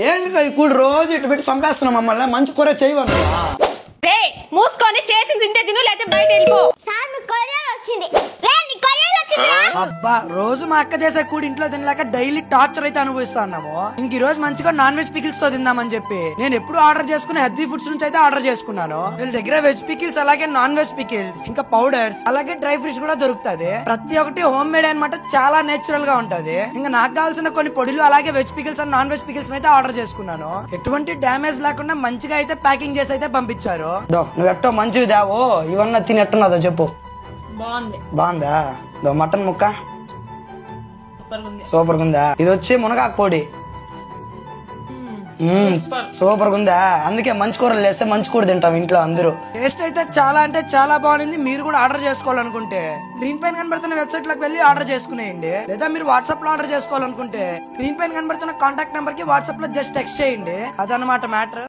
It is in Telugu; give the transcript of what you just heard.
ఏంటి ఇప్పుడు రోజు ఇటు పెట్టి చంపేస్తున్నాం మమ్మల్ని మంచి కూర చేయవను మూసుకొని చేసి తింటే తిను లేకపోతే బయట వెళ్ళిపో. అబ్బా రోజు మా అక్క చేసే కూడి ఇంట్లో తినలేక డైలీ టార్చర్ అయితే అనుభవిస్తా ఉన్నాము. ఇంక ఈ రోజు మంచిగా నాన్ వెజ్ పికిల్స్ తో తిందామని చెప్పి నేను ఎప్పుడు ఆర్డర్ చేసుకునే హెల్తీ ఫుడ్స్ నుంచి అయితే ఆర్డర్ చేసుకున్నాను. వీళ్ళ దగ్గర వెజ్ పికిల్స్ అలాగే నాన్ వెజ్ పికిల్స్ ఇంకా పౌడర్స్ అలాగే డ్రై ఫిష్ కూడా దొరుకుతుంది. ప్రతి ఒక్కటి హోమ్ మేడ్ అనమాట, చాలా నేచురల్ గా ఉంటది. ఇంకా నాకు కావాల్సిన కొన్ని పొడులు అలాగే veg pickles and non veg pickles అయితే ఆర్డర్ చేసుకున్నాను. ఎటువంటి డ్యామేజ్ లేకుండా మంచిగా అయితే ప్యాకింగ్ చేసి అయితే పంపించారు. నువ్వు ఎట్టో మంచివి దావో ఇవన్నా తిని ఎట్టున్నదో చెప్పు. బాగుందా మటన్ ముక్క సూపర్ గుందా. ఇది వచ్చి మునగాకు పొడి సూపర్ గుందా. అందుకే మంచి కూరలు వేస్తే మంచి కూర తింటాం ఇంట్లో అందరూ. టేస్ట్ అయితే చాలా అంటే చాలా బాగుంది. మీరు కూడా ఆర్డర్ చేసుకోవాలనుకుంటే స్క్రీన్ పైన కనబడుతున్న వెబ్సైట్ లకు వెళ్ళి ఆర్డర్ చేసుకునేయండి. లేదా మీరు వాట్సాప్ లో ఆర్డర్ చేసుకోవాలనుకుంటే స్క్రీన్ పైన కనబడుతున్న కాంటాక్ట్ నెంబర్ కి వాట్సాప్ లో జస్ట్ టెక్స్ట్ చేయండి. అదనమాట మ్యాటర్.